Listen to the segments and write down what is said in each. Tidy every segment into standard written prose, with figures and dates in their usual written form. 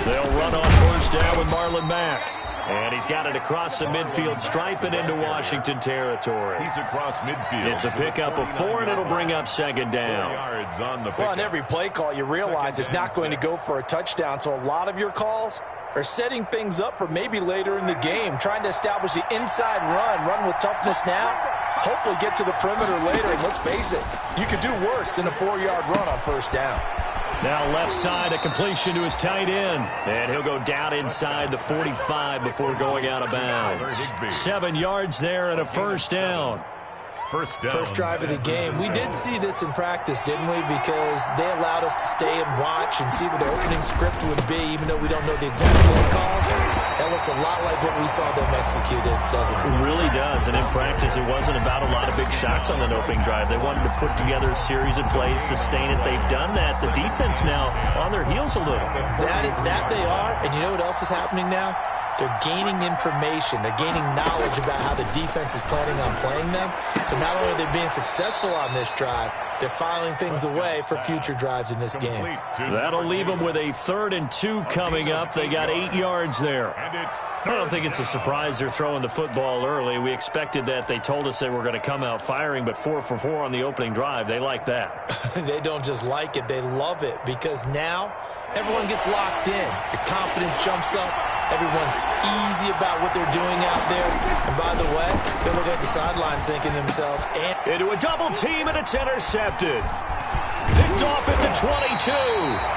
They'll run on first down with Marlon Mack. And he's got it across the midfield stripe and into Washington territory. He's across midfield. It's a pickup of 4, and it'll bring up second down. Well, on every play call, you realize it's not going to go for a touchdown, so a lot of your calls are setting things up for maybe later in the game, trying to establish the inside run with toughness now, hopefully get to the perimeter later, and let's face it, you could do worse than a 4-yard run on first down. Now left side, a completion to his tight end. And he'll go down inside the 45 before going out of bounds. 7 yards there and a first down. First drive of the game. We did see this in practice, didn't we? Because they allowed us to stay and watch and see what the opening script would be, even though we don't know the exact play calls. That looks a lot like what we saw them execute, doesn't it? It really does. And in practice, it wasn't about a lot of big shots on that opening drive. They wanted to put together a series of plays, sustain it. They've done that. The defense now on their heels a little. That they are. And you know what else is happening now? They're gaining information. They're gaining knowledge about how the defense is planning on playing them. So not only are they being successful on this drive, they're filing things away for future drives in this game. That'll leave them with a 3rd and 2 coming up. They got 8 yards there. I don't think it's a surprise they're throwing the football early. We expected that. They told us they were going to come out firing, but 4 for 4 on the opening drive. They like that. They don't just like it. They love it because now everyone gets locked in. Your confidence jumps up. Everyone's easy about what they're doing out there. And by the way, they look at the sideline thinking to themselves, into a double team, and it's intercepted. Picked off at the 22.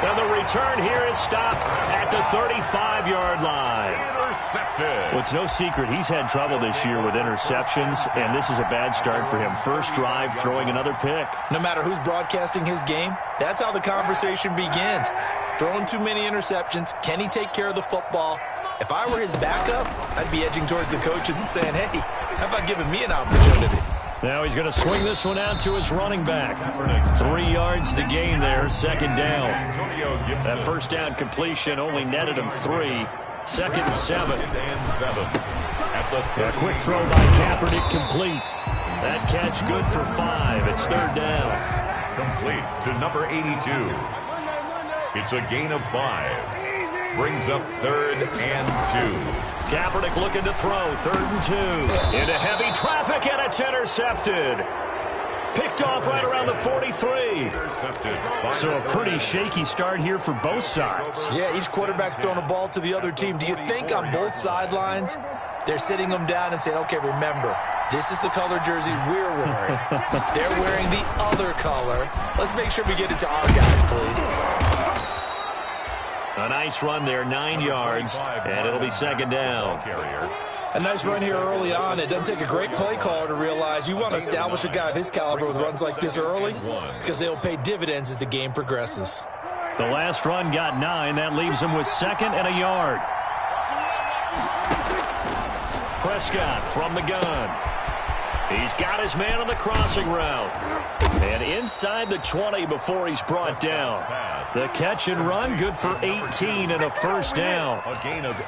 And the return here is stopped at the 35-yard line. Intercepted. Well, it's no secret he's had trouble this year with interceptions, and this is a bad start for him. First drive, throwing another pick. No matter who's broadcasting his game, that's how the conversation begins. Throwing too many interceptions. Can he take care of the football? If I were his backup, I'd be edging towards the coaches and saying, hey, how about giving me an opportunity? Now he's going to swing this one out to his running back. 3 yards the gain there, second down. That first down completion only netted him 3. 2nd and 7. A quick throw by Kaepernick complete. That catch good for 5. It's 3rd down. Complete to number 82. It's a gain of 5. Brings up 3rd and 2. Kaepernick looking to throw. 3rd and 2. Into heavy traffic, and it's intercepted. Picked off right around the 43. So a pretty shaky start here for both sides. Yeah, each quarterback's throwing a ball to the other team. Do you think on both sidelines they're sitting them down and saying, okay, remember, this is the color jersey we're wearing. They're wearing the other color. Let's make sure we get it to our guys, please. A nice run there, 9 yards, and it'll be 2nd down. A nice run here early on. It doesn't take a great play caller to realize you want to establish a guy of his caliber with runs like this early because they'll pay dividends as the game progresses. The last run got 9. That leaves him with 2nd and a yard. Prescott from the gun. He's got his man on the crossing route. And inside the 20 before he's brought down. The catch and run, good for 18 and a first down.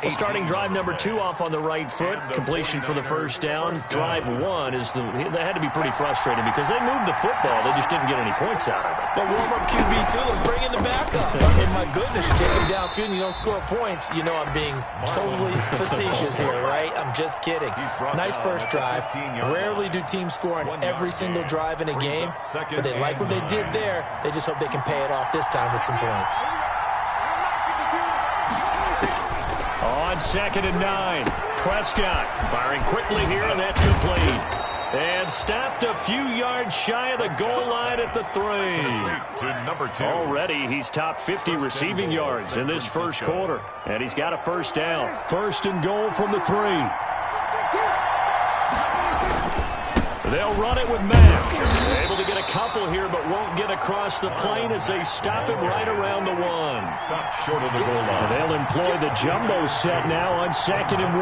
Starting drive number 2 off on the right foot. Completion for the first down. Drive 1 is that had to be pretty frustrating because they moved the football. They just didn't get any points out of it. But warm-up QB2, let's bring in the backup. And my goodness, you take him downfield and you don't score points. You know I'm being totally facetious here, right? I'm just kidding. Nice first drive. Rarely do teams score on every single drive in a game, but they like what they did there. They just hope they can pay it off this time with some points. On 2nd and 9, Prescott firing quickly here, and that's complete. And stopped a few yards shy of the goal line at the 3. To number 2. Already, he's top 50 receiving yards in this first quarter. And he's got a first down. 1st and goal from the 3. They'll run it with Mack. Able to get a couple here, but won't get across the plane as they stop him right around the 1. Stop short of the goal line. They'll employ the jumbo set now on 2nd and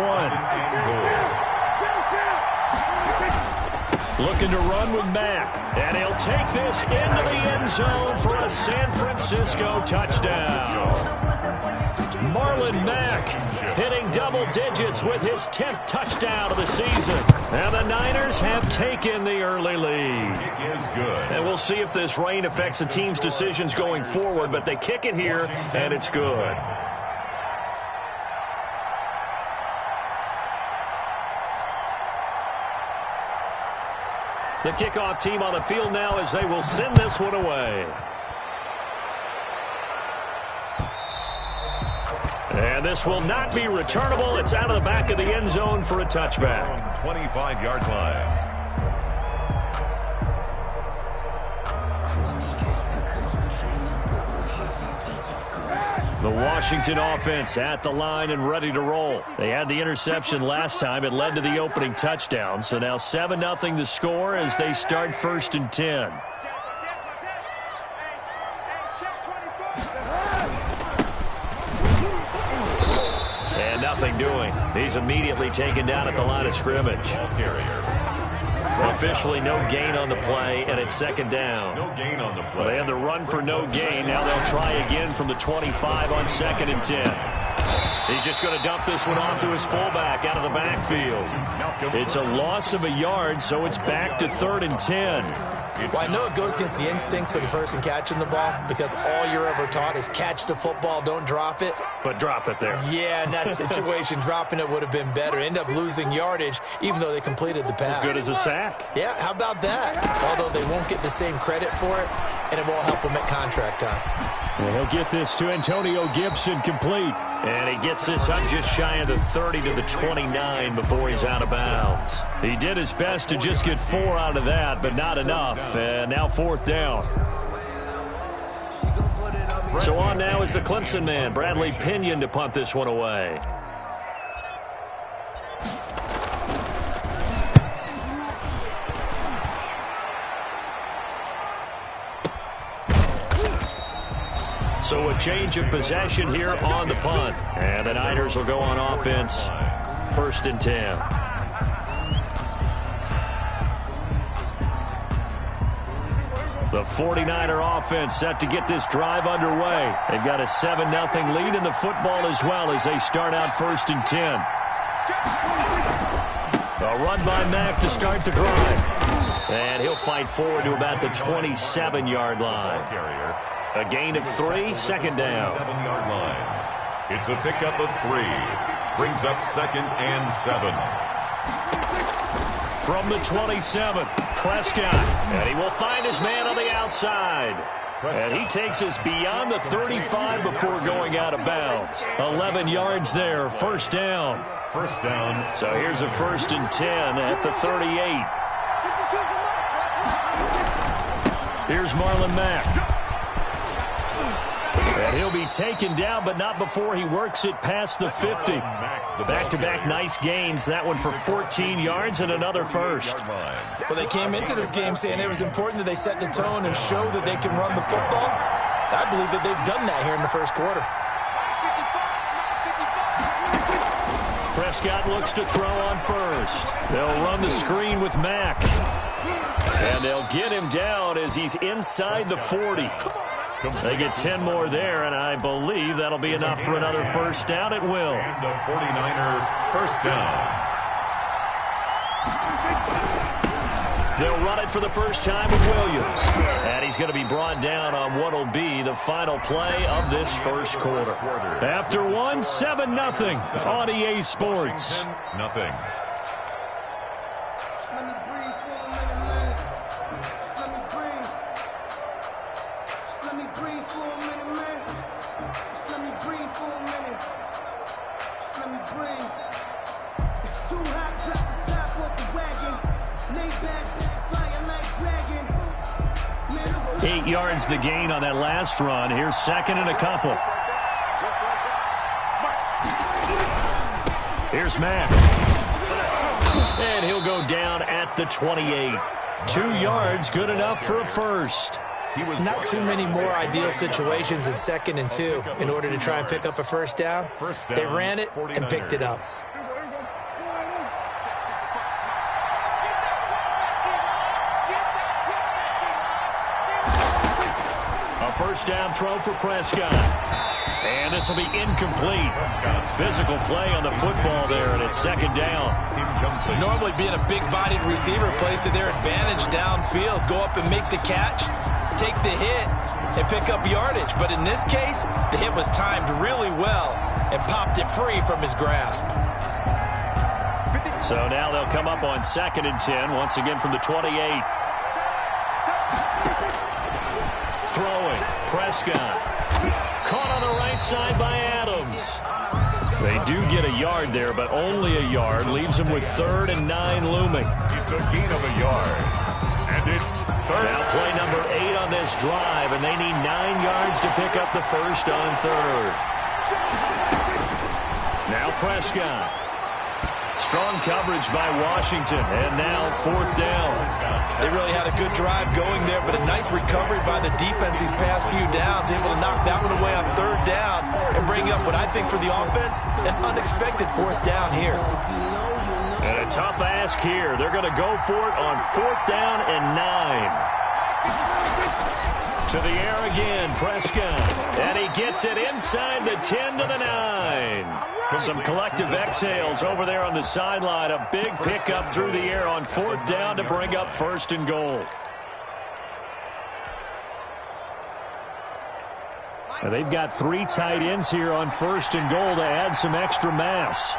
1. Looking to run with Mack. And he'll take this into the end zone for a San Francisco touchdown. Marlon Mack hitting double digits with his 10th touchdown of the season. And the Niners have taken the early lead. Kick is good. And we'll see if this rain affects the team's decisions going forward, but they kick it here, and it's good. The kickoff team on the field now as they will send this one away. And this will not be returnable. It's out of the back of the end zone for a touchback. 25-yard line. The Washington offense at the line and ready to roll. They had the interception last time. It led to the opening touchdown. So now 7-0 the score as they start 1st and 10. And nothing doing. He's immediately taken down at the line of scrimmage. Officially no gain on the play, and it's 2nd down. No gain on the play. Well, they had the run for no gain. Now they'll try again from the 25 on 2nd and 10. He's just going to dump this one off to his fullback out of the backfield. It's a loss of a yard, so it's back to 3rd and 10. Well, I know it goes against the instincts of the person catching the ball because all you're ever taught is catch the football, don't drop it. But drop it there. Yeah, in that situation, dropping it would have been better. End up losing yardage, even though they completed the pass. As good as a sack. Yeah, how about that? Although they won't get the same credit for it, and it won't help them at contract time. And he'll get this to Antonio Gibson complete. And he gets this up just shy of the 30 to the 29 before he's out of bounds. He did his best to just get 4 out of that, but not enough. And now 4th down. So on now is the Clemson man, Bradley Pinion, to punt this one away. So a change of possession here on the punt. And the Niners will go on offense. 1st and 10. The 49er offense set to get this drive underway. They've got a 7-0 lead in the football as well as they start out 1st and 10. A run by Mack to start the drive. And he'll fight forward to about the 27-yard line. A gain of 3, 2nd down. 7-yard line. It's a pickup of 3. Brings up 2nd and 7. From the 27, Prescott. And he will find his man on the outside. And he takes us beyond the 35 before going out of bounds. 11 yards there, 1st down. 1st down. So here's a 1st and 10 at the 38. Here's Marlon Mack. And he'll be taken down, but not before he works it past the 50. Back-to-back nice gains. That one for 14 yards and another 1st. Well, they came into this game saying it was important that they set the tone and show that they can run the football. I believe that they've done that here in the 1st quarter. Prescott looks to throw on 1st. They'll run the screen with Mack. And they'll get him down as he's inside the 40. They get 10 more there, and I believe that'll be enough for another 1st down. It will. And the 49er 1st down. They'll run it for the first time with Williams. And he's going to be brought down on what will be the final play of this 1st quarter. After 1, 7-0 on EA Sports. Nothing. let me breathe. It's too hot, drop the top off the wagon. Lay back, flying like dragon. 8 yards the gain on that last run. Here's second and a couple. Here's Mack. And he'll go down at the 28. 2 yards, good enough for a first. Not too many more ideal situations in 2nd and 2 in order to try and pick up a first down. They ran it and picked it up. A first down throw for Prescott. And this will be incomplete. Physical play on the football there, and it's 2nd down. Normally being a big-bodied receiver plays to their advantage downfield. Go up and make the catch, take the hit, and pick up yardage. But in this case, the hit was timed really well and popped it free from his grasp. 50 So now they'll come up on 2nd and 10, once again from the 28. Throwing, Prescott. Caught on the right side by Adams. They do get a yard there, but only a yard. Leaves them with 3rd and 9 looming. It's a gain of a yard. And it's 3rd. Now play number 8 on this drive, and they need 9 yards to pick up the first on 3rd. Now Prescott. Strong coverage by Washington, and now 4th down. They really had a good drive going there, but a nice recovery by the defense these past few downs, able to knock that one away on 3rd down and bring up what I think for the offense, an unexpected 4th down here. And a tough ask here. They're going to go for it on 4th down and 9. To the air again, Prescott. And he gets it inside the 10 to the 9. Some collective exhales over there on the sideline. A big pickup through the air on 4th down to bring up 1st and goal. And they've got 3 tight ends here on 1st and goal to add some extra mass.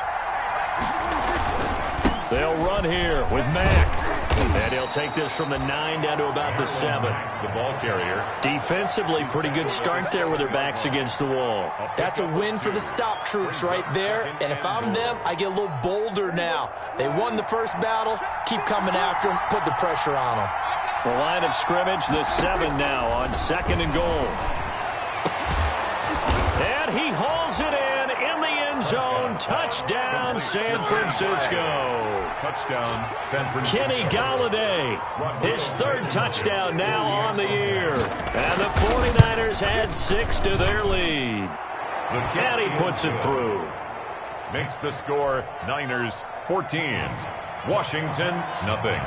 They'll run here with Mack. And he'll take this from the 9 down to about the 7. The ball carrier. Defensively, pretty good start there with their backs against the wall. That's a win for the stop troops right there. And if I'm them, I get a little bolder now. They won the first battle. Keep coming after them. Put the pressure on them. The line of scrimmage, the 7 now on 2nd and goal. And he hauls it in the end zone. Touchdown, San Francisco. Touchdown, San Francisco. Kenny Golladay, his 3rd touchdown now on the year. And the 49ers add 6 to their lead. And he puts it through. Makes the score Niners 14. Washington, nothing.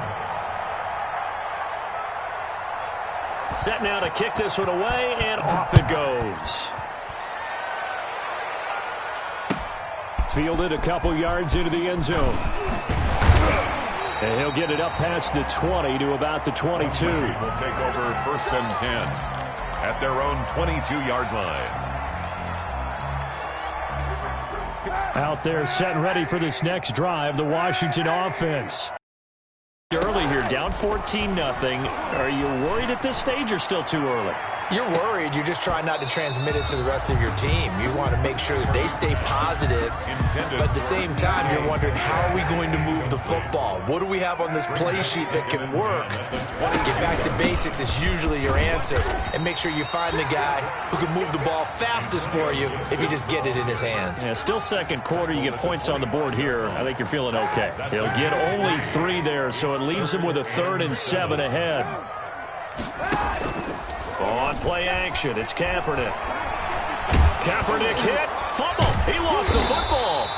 Set now to kick this one away, and off it goes. Fielded a couple yards into the end zone. And he'll get it up past the 20 to about the 22. Will take over 1st and 10 at their own 22-yard line. Out there set and ready for this next drive, the Washington offense. Early here, down 14-0. Are you worried at this stage or still too early? You're worried. You're just trying not to transmit it to the rest of your team. You want to make sure that they stay positive. But at the same time, you're wondering, how are we going to move the football? What do we have on this play sheet that can work? Get back to basics is usually your answer. And make sure you find the guy who can move the ball fastest for you if you just get it in his hands. Yeah, still 2nd quarter. You get points on the board here. I think you're feeling okay. He'll get only 3 there, so it leaves him with a 3rd and 7 ahead. On play action, it's Kaepernick. Kaepernick hit, fumble. He lost the football.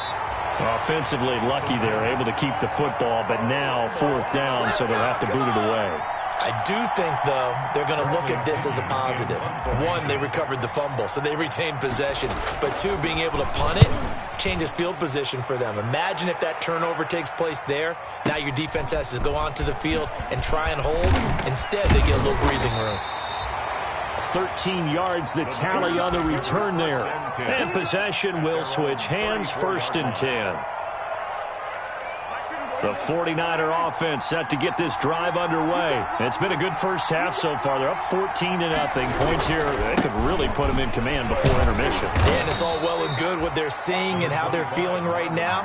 Offensively lucky they're able to keep the football, but now 4th down, so they'll have to boot it away. I do think, though, they're going to look at this as a positive. 1, they recovered the fumble, so they retained possession. But 2, being able to punt it changes field position for them. Imagine if that turnover takes place there. Now your defense has to go onto the field and try and hold. Instead, they get a little breathing room. 13 yards, the tally on the return there. And possession will switch hands, 1st and 10. The 49er offense set to get this drive underway. It's been a good first half so far. They're up 14-0. Points here, they could really put them in command before intermission. And it's all well and good what they're seeing and how they're feeling right now.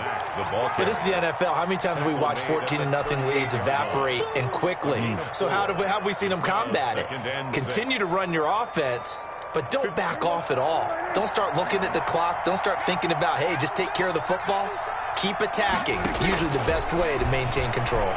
But this is the NFL. How many times have we watched 14-0 leads evaporate and quickly? So how have we seen them combat it? Continue to run your offense, but don't back off at all. Don't start looking at the clock. Don't start thinking about, hey, just take care of the football. Keep attacking. Usually the best way to maintain control.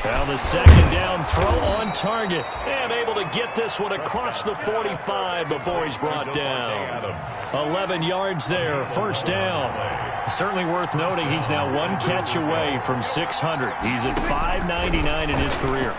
Now the 2nd down throw on target. And able to get this one across the 45 before he's brought down. 11 yards there, 1st down. Certainly worth noting he's now 1 catch away from 600. He's at 599 in his career.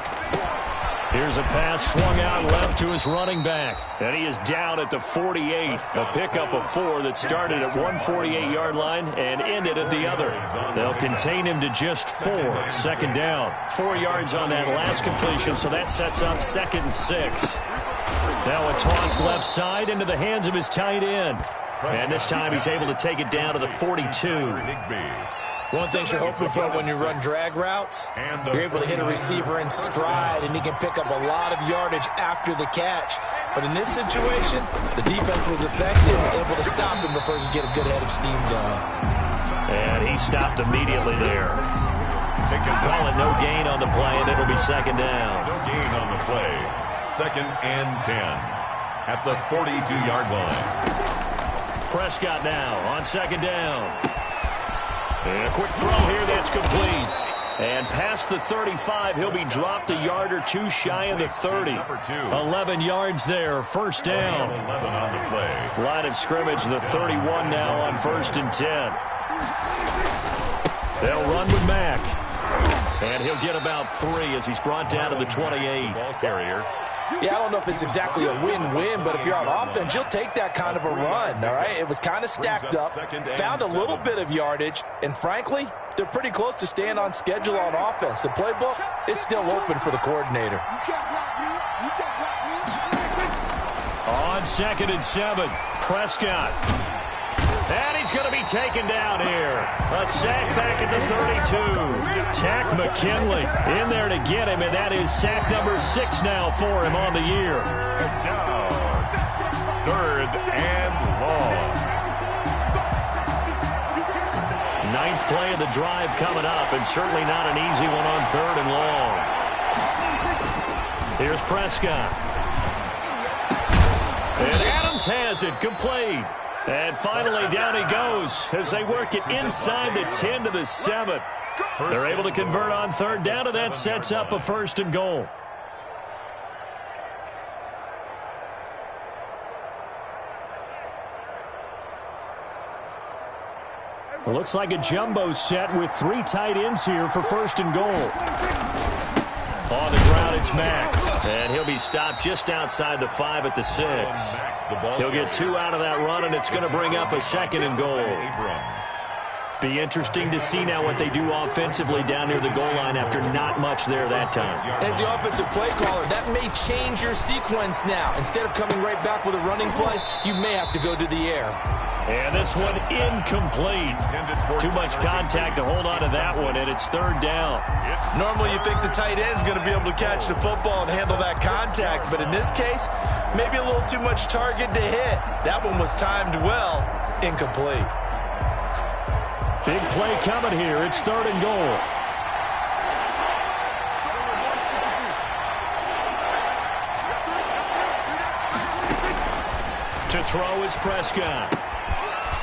Here's a pass swung out left to his running back. And he is down at the 48. A pickup of 4 that started at 148-yard line and ended at the other. They'll contain him to just 4. 2nd down. 4 yards on that last completion, so that sets up 2nd and 6. Now a toss left side into the hands of his tight end. And this time he's able to take it down to the 42. One thing you're hoping for when you run drag routes, you're able to hit a receiver in stride, and he can pick up a lot of yardage after the catch. But in this situation, the defense was effective, able to stop him before he could get a good head of steam going. And he stopped immediately there. Call it no gain on the play, and it'll be second down. No gain on the play. 2nd and 10 at the 42-yard line. Prescott now on second down. And a quick throw here that's complete. And past the 35, he'll be dropped a yard or two shy of the 30. 11 yards there, first down. 11 on the play. Line of scrimmage, the 31 now on 1st and 10. They'll run with Mack. And he'll get about 3 as he's brought down to the 28. Ball carrier. Yeah, I don't know if it's exactly a win-win, but if you're on offense, you'll take that kind of a run, all right? It was kind of stacked up, found a little bit of yardage, and frankly, they're pretty close to staying on schedule on offense. The playbook is still open for the coordinator. On 2nd and 7, Prescott. And he's going to be taken down here. A sack back at the 32. Takk McKinley in there to get him, and that is sack number 6 now for him on the year. Down. 3rd and long. 9th play of the drive coming up, and certainly not an easy one on 3rd and long. Here's Prescott. And Adams has it, complete. And finally, down he goes as they work it inside the 10 to the 7. They're able to convert on 3rd down, and that sets up a 1st and goal. It looks like a jumbo set with 3 tight ends here for 1st and goal. On the ground, it's Mack. And he'll be stopped just outside the 5 at the 6. He'll get 2 out of that run, and it's going to bring up a 2nd and goal. Be interesting to see now what they do offensively down near the goal line after not much there that time. As the offensive play caller, that may change your sequence now. Instead of coming right back with a running play, you may have to go to the air. And this one incomplete. Too much contact to hold on to that one, and it's 3rd down. Normally you think the tight end's going to be able to catch the football and handle that contact, but in this case, maybe a little too much target to hit. That one was timed well, incomplete. Big play coming here. It's 3rd and goal. To throw is Prescott.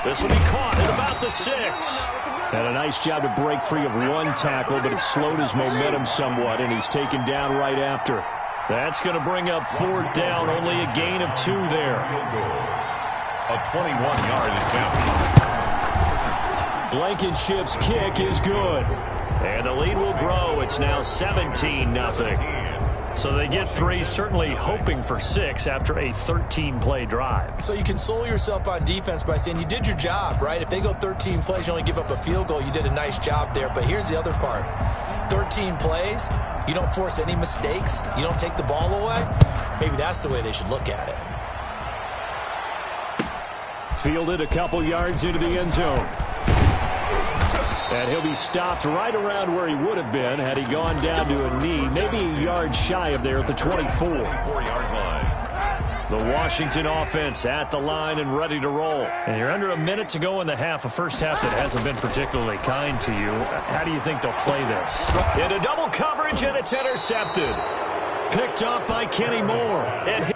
This will be caught at about the 6. And a nice job to break free of one tackle, but it slowed his momentum somewhat, and he's taken down right after. That's going to bring up 4th down, only a gain of 2 there. A 21-yard attempt. Blankenship's kick is good. And the lead will grow. It's now 17-0. So they get 3, certainly hoping for 6 after a 13-play drive. So you console yourself on defense by saying you did your job, right? If they go 13 plays, you only give up a field goal, you did a nice job there. But here's the other part. 13 plays, you don't force any mistakes, you don't take the ball away. Maybe that's the way they should look at it. Fielded a couple yards into the end zone. And he'll be stopped right around where he would have been had he gone down to a knee, maybe a yard shy of there at the 24. 4-yard line. The Washington offense at the line and ready to roll. And you're under a minute to go in the half, a first half that hasn't been particularly kind to you. How do you think they'll play this? Into double coverage, and it's intercepted. Picked off by Kenny Moore. And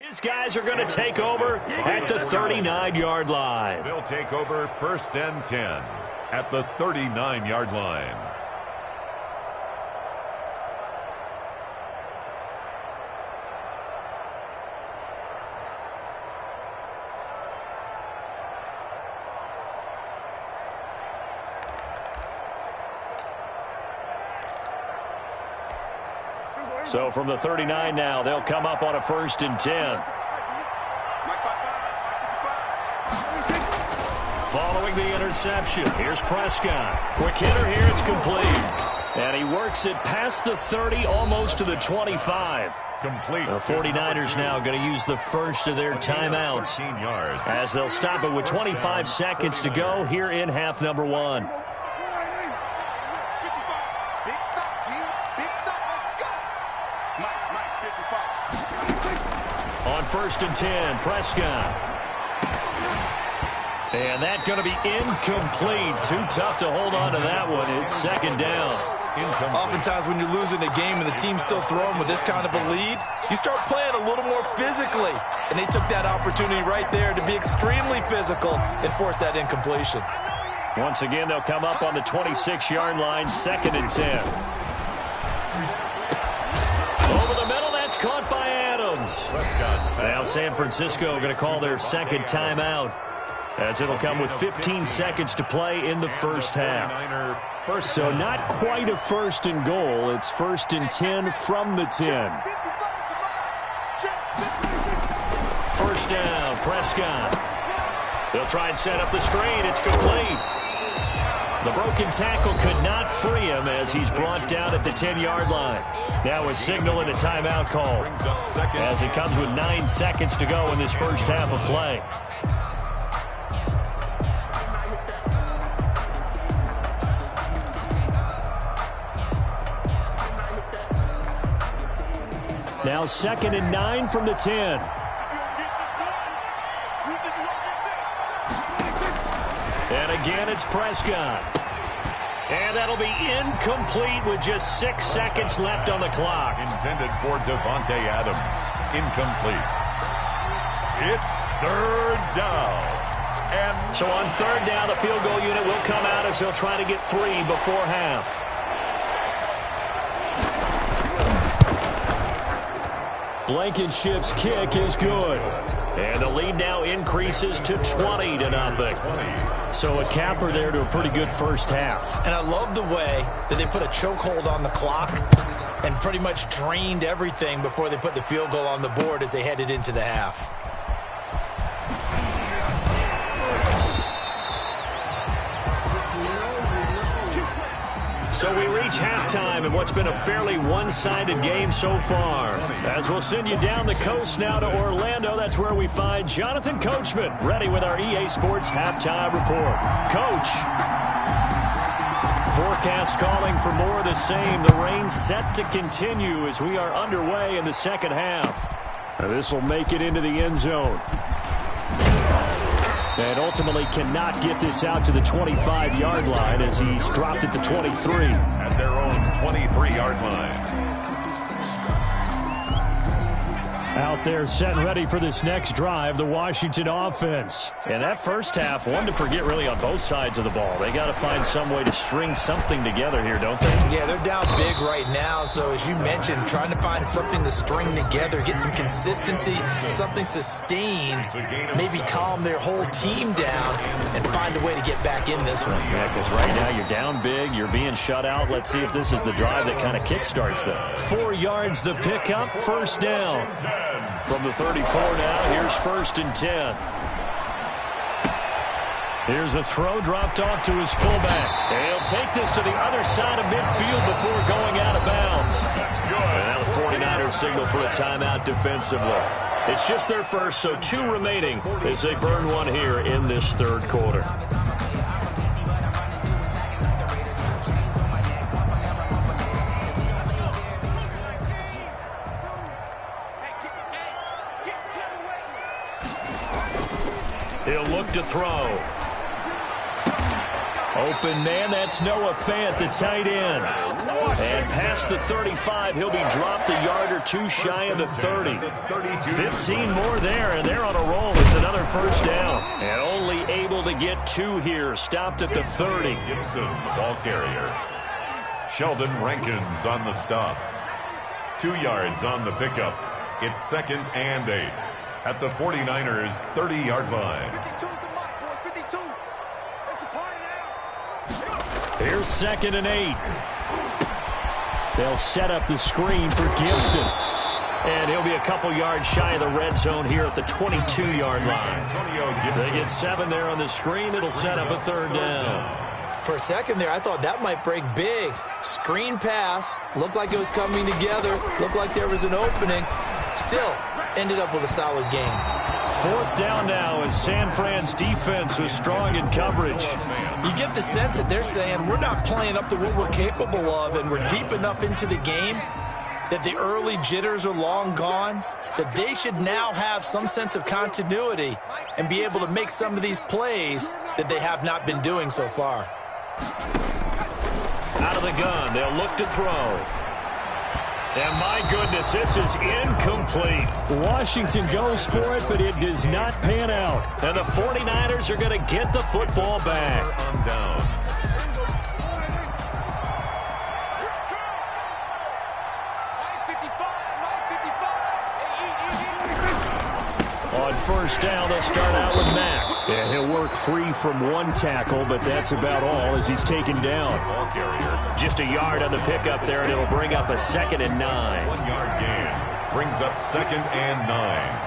his guys are going to take over at the 39-yard line. They'll take over 1st and 10 at the 39-yard line. So from the 39 now, they'll come up on a 1st and 10. throwing the interception. Here's Prescott. Quick hitter here. It's complete. And he works it past the 30, almost to the 25. Complete. The 49ers now going to use the first of their timeouts as they'll stop it with 25 seconds to go here in half number 1. On 1st and 10, Prescott. And that's going to be incomplete. Too tough to hold on to that one. It's 2nd down. Oftentimes when you're losing a game and the team's still throwing with this kind of a lead, you start playing a little more physically. And they took that opportunity right there to be extremely physical and force that incompletion. Once again, they'll come up on the 26-yard line, 2nd and 10. Over the middle, that's caught by Adams. Now San Francisco going to call their 2nd timeout, as it'll come with 15 seconds to play in the first half. So not quite a 1st and goal. It's 1st and 10 from the 10. 1st down, Prescott. They'll try and set up the screen. It's complete. The broken tackle could not free him as he's brought down at the 10-yard line. Now a signal and a timeout call as it comes with 9 seconds to go in this first half of play. Now 2nd and 9 from the 10. And again, it's Prescott. And that'll be incomplete with just 6 seconds left on the clock. Intended for Davante Adams. Incomplete. It's 3rd down. And so on 3rd down, the field goal unit will come out as they'll try to get 3 before half. Blankenship's kick is good. And the lead now increases to 20-0. So a capper there to a pretty good first half. And I love the way that they put a chokehold on the clock and pretty much drained everything before they put the field goal on the board as they headed into the half. So we reach halftime in what's been a fairly one-sided game so far. As we'll send you down the coast now to Orlando, that's where we find Jonathan Coachman, ready with our EA Sports Halftime Report. Coach. Forecast calling for more of the same. The rain set to continue as we are underway in the second half. This will make it into the end zone. And ultimately cannot get this out to the 25-yard line as he's dropped at the 23. At their own 23-yard line. Out there set and ready for this next drive, the Washington offense. And that first half, one to forget really on both sides of the ball. They got to find some way to string something together here, don't they? Yeah, they're down big right now. So as you mentioned, trying to find something to string together, get some consistency, something sustained, maybe calm their whole team down and find a way to get back in this one. Yeah, because right now you're down big, you're being shut out. Let's see if this is the drive that kind of kickstarts them. 4 yards the pickup, 1st down. From the 34 now, here's 1st and 10. Here's a throw dropped off to his fullback. And he'll take this to the other side of midfield before going out of bounds. That's good. And now the 49ers signal for a timeout defensively. It's just their first, so 2 remaining as they burn one here in this 3rd quarter. He'll look to throw. Open man, that's Noah Fant, the tight end. And past the 35, he'll be dropped a yard or 2 shy of the 30. 15 more there, and they're on a roll. It's another 1st down. And only able to get 2 here, stopped at the 30. Gibson, the ball carrier. Sheldon Rankins on the stop. 2 yards on the pickup. It's 2nd and 8. At the 49ers' 30-yard line. Here's 2nd and 8. They'll set up the screen for Gibson. And he'll be a couple yards shy of the red zone here at the 22-yard line. They get 7 there on the screen. It'll set up a 3rd down. For a second there, I thought that might break big. Screen pass. Looked like it was coming together. Looked like there was an opening. Still, ended up with a solid game. 4th down now as San Fran's defense is strong in coverage. You get the sense that they're saying we're not playing up to what we're capable of, and we're deep enough into the game that the early jitters are long gone, that they should now have some sense of continuity and be able to make some of these plays that they have not been doing so far. Out of the gun, they'll look to throw. And my goodness, this is incomplete. Washington goes for it, but it does not pan out. And the 49ers are going to get the football back. On down. On 1st down, they'll start out with Mack. And he'll work free from 1 tackle, but that's about all as he's taken down. Ball carrier. Just a yard on the pickup there, and it'll bring up a 2nd and 9. 1-yard gain. Brings up 2nd and 9.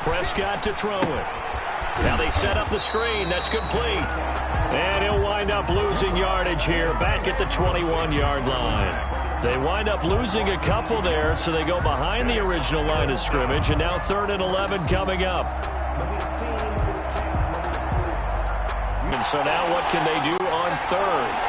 Prescott to throw it. Now they set up the screen. That's complete. And he'll wind up losing yardage here back at the 21-yard line. They wind up losing a couple there, so they go behind the original line of scrimmage, and now 3rd and 11 coming up. And so now what can they do on 3rd?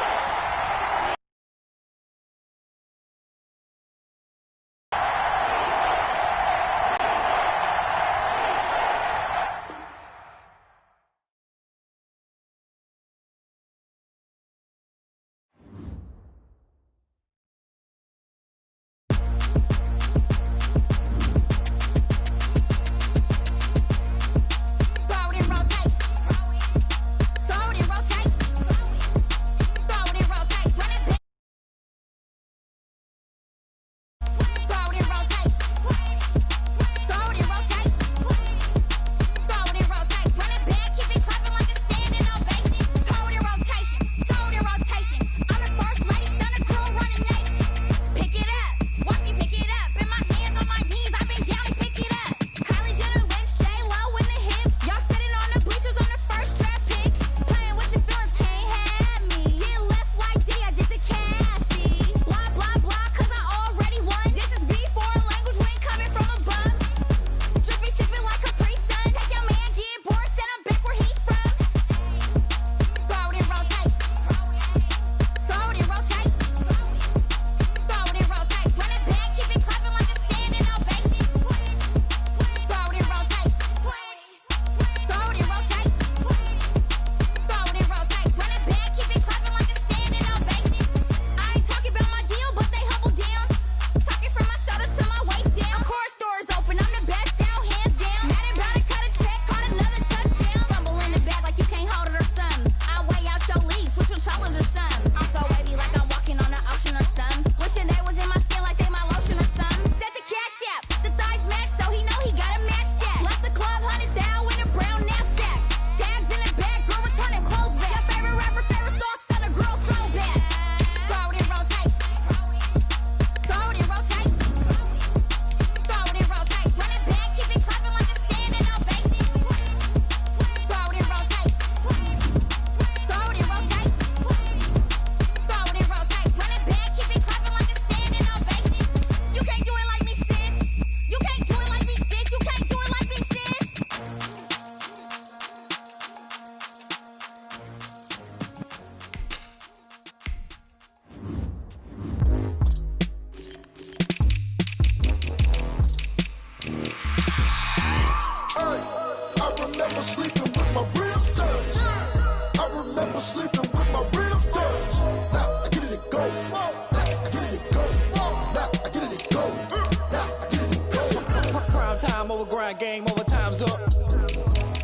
Game over, time's up.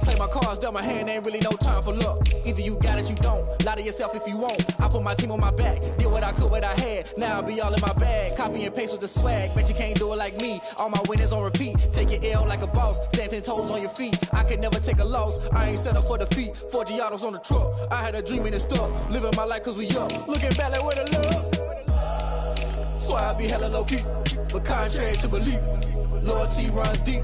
Play my cards, dealt my hand, ain't really no time for luck. Either you got it, you don't. Lie to yourself if you won't. I put my team on my back, did what I could, what I had. Now I'll be all in my bag. Copy and paste with the swag, bet you can't do it like me. All my winners on repeat. Take your L like a boss, stand 10 toes on your feet. I can never take a loss, I ain't set up for defeat. 4 Giottos on the truck, I had a dream and it stuck. Living my life cause we up, looking back like where the love. That's why I be hella low-key. But contrary to belief, loyalty runs deep.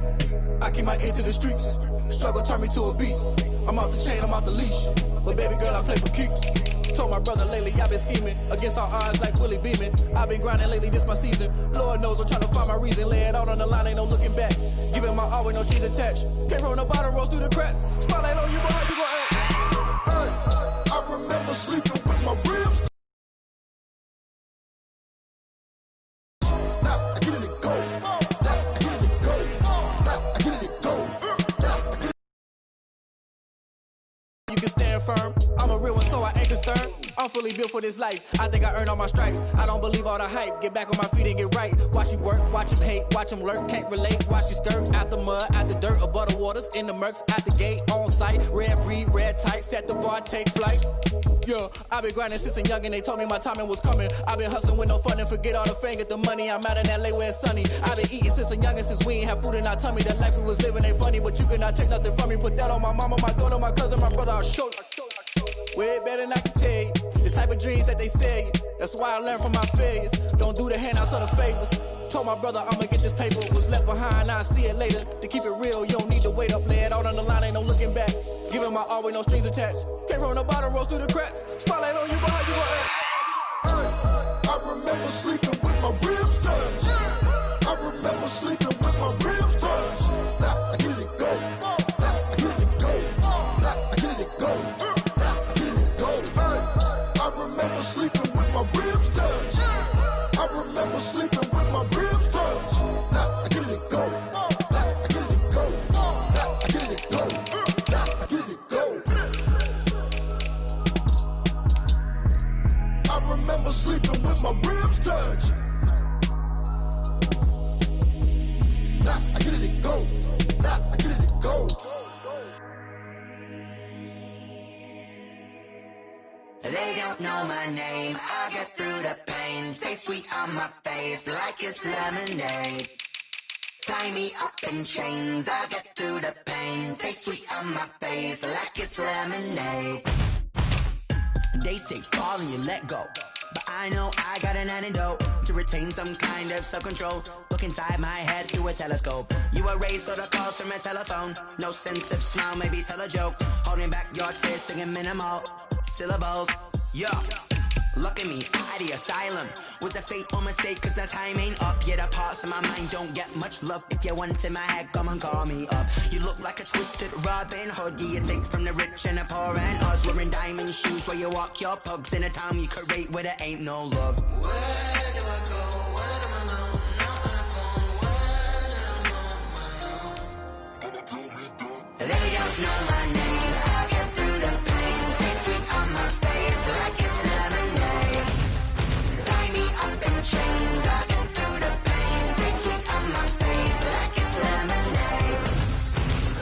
I keep my ear to the streets. Struggle turned me to a beast. I'm off the chain, I'm off the leash. But baby girl, I play for keeps. Told my brother lately, I've been scheming against all odds like Willie Beeman. I've been grinding lately, this my season. Lord knows I'm trying to find my reason. Lay it out on the line, ain't no looking back. Giving my all with no strings attached. Came from the bottom, rose through the cracks. Spotlight on you, boy, how you gon' act? Hey, I remember sleeping with my ribs. Now I get it and go. Now I get it and go. Now I get it and go. Now I get it. You can stand firm. I'm a real one, so I ain't concerned. I'm fully built for this life. I think I earned all my stripes. I don't believe all the hype. Get back on my feet and get right. Watch you work, watch him hate, watch him lurk. Can't relate, watch you skirt. Out the mud, out the dirt, above the waters, in the murks, at the gate, on site. Red breed, red tight, set the bar, take flight. Yeah, I've been grinding since a young and they told me my timing was coming. I've been hustling with no fun and forget all the fame, get the money. I'm out in LA where it's sunny. I've been eating since a young and since we ain't have food in our tummy. The life we was living ain't funny, but you cannot take nothing from me. Put that on my mama, my daughter, my cousin, my brother, I'll show you. Way better than I can tell you. The type of dreams that they sell you. That's why I learned from my failures. Don't do the handouts or the favors. Told my brother I'ma get this paper. Was left behind, I'll see it later. To keep it real, you don't need to wait up. Lay it out on the line, ain't no looking back. Giving my all with no strings attached. Came from the bottom, rose through the cracks. Spotlight on you, boy, how you gon' act? Hey, I remember sleeping with my ribs touched. I remember sleeping with my ribs touched. Now I get it and go. Now I get it and go. Now I get it and go. Now I get it and go. Hey, I remember sleeping with my ribs touched. I remember sleeping with my ribs touched. Now I get it and go. Now I get it and go. Now I get it and go. Now I get it and go. I remember sleeping with my ribs touched. Now I get it and go. Now I get it and go. They don't know my name, I get through the pain. Taste sweet on my face like it's lemonade. Tie me up in chains, I get through the pain. Taste sweet on my face like it's lemonade. They say fall and you let go, but I know I got an antidote to retain some kind of self-control. Look inside my head through a telescope. You erase all the calls from a telephone. No sense of smile, maybe tell a joke. Holding back your tears, singing minimal syllables. Yeah, look at me, out of the asylum. Was a fate or mistake, cause the time ain't up. Yet the parts of my mind don't get much love. If you want in my head, come and call me up. You look like a twisted Robin Hood. You take from the rich and the poor and us. Wearing diamond shoes where you walk your pugs. In a town you could rate where there ain't no love. Where do I go? Where do I know? Not on the phone. Where do I know? They don't know my name. I get through the pain. Taste sweet on my face like it's lemonade. Tie me up in chains. I get through the pain. Taste sweet on my face like it's lemonade.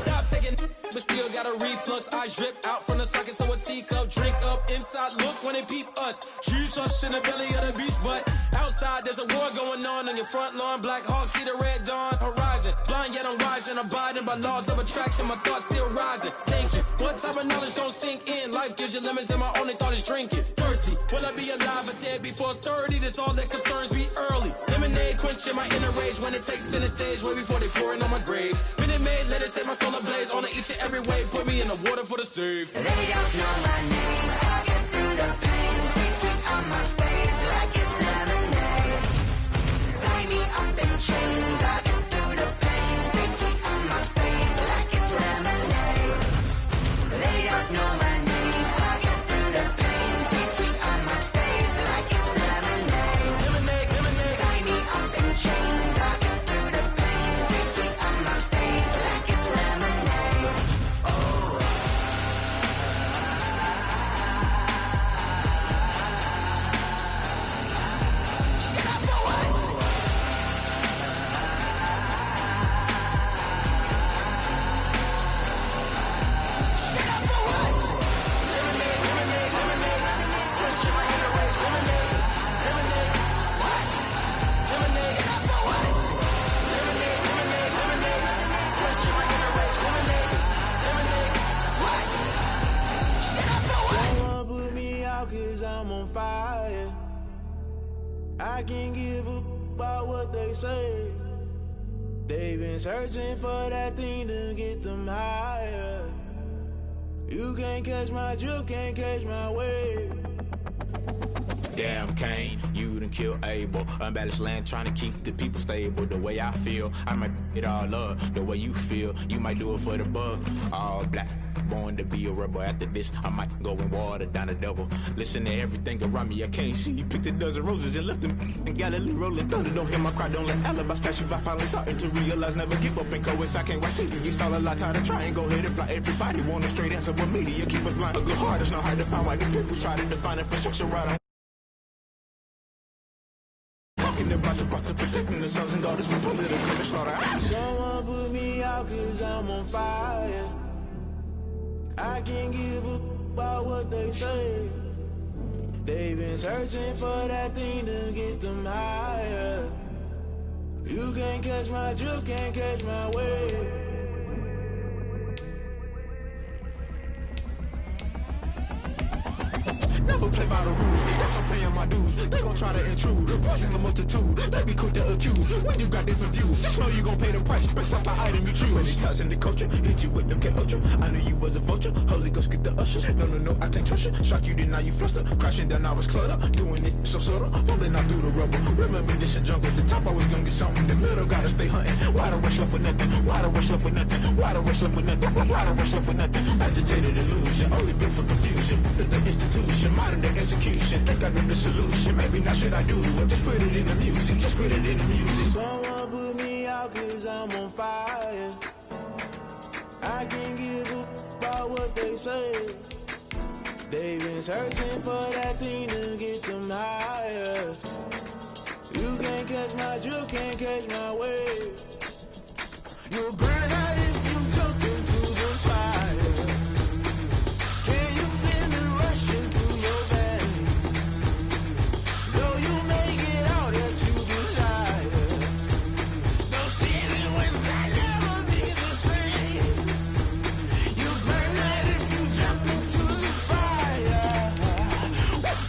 Stop taking, but still got a reflux. I drip out from the socket to a teacup. Drink up inside, look when they peep us. Choose us in the belly of the beach, but outside there's a war going on your front lawn. Black Hawk, see the red dawn horizon. Blind yet I'm rising, abiding by laws of attraction. My thoughts still rising, thinking. What type of knowledge don't sink in? Life gives you limits and my only thought is drinking. Thirsty, will I be alive or dead before 30? That's all that concerns me early. Lemonade quenching my inner rage when it takes center stage. Way before they pouring on my grave. Minute Maid, let it set my soul ablaze. On each and every way, put me in the water for the save. They don't know my name, I get through the pain. Taste sweet on my face like it's lemonade. Tie me up in chains, I get through the pain. Taste sweet on my face like it's lemonade. They don't know my name, I get through the pain. Taste sweet on my face like it's lemonade. Lemonade, lemonade. Tie me up in chains, I get through the pain. Taste sweet on my face like it's lemonade. Oh. Someone put me out 'cause I'm on fire. I can't give a about what they say. They've been searching for that thing to get them higher. You can't catch my drift, can't catch my wave. Damn, Kane, you done killed Abel. Unbalanced land, trying to keep the people stable. The way I feel, I might it all up. The way you feel, you might do it for the bug. All black, born to be a rebel. After this, I might go and water down the devil. Listen to everything around me, I can't see. You picked a dozen roses and left them in Galilee rolling thunder. Don't hear my cry, don't let alibis pass you. I finally starting to realize, never give up and coincide. I can't watch TV, it's all a lot. Tired of trying, go ahead and fly. Everybody want a straight answer, but media keep us blind. A good heart is not hard to find. Why the people try to define infrastructure right on. About to protecting the sons and daughters from political slaughter. Someone put me out cause I'm on fire. I can't give a about what they say. They've been searching for that thing to get them higher. You can't catch my drift, can't catch my wave. Never play by the rules, that's I'm paying my dues. They gon' try to intrude, poison the multitude. They be quick to accuse, when you got different views. Just know you gon' pay the price, based off the item you choose. Many times in the culture, hit you with them K-Ultra. I knew you was a vulture, Holy Ghost get the ushers. No, I can't trust you. Shock you, then now you fluster. Crashing down, I was cluttered. Doing this so subtle, falling out through the rubble. Remember this in jungle, the top always gonna get something. The middle gotta stay hunting. Why the rush left for nothing? Why the rush left for nothing? Why the rush left for nothing? Why the rush left for nothing? Agitated illusion, only built for confusion. The institution, modern day execution. Think I know the solution, maybe not should I do it. Just put it in the music, just put it in the music. Someone put me out cause I'm on fire. I can't give a about what they say. They've been searching for that thing to get them higher. You can't catch my drift, can't catch my wave. You'll burn out if you jump into the fire. Can you feel it rushing through your veins? Though you make it out that you desire. No ceiling was that never be the same. You burn out if you jump into the fire.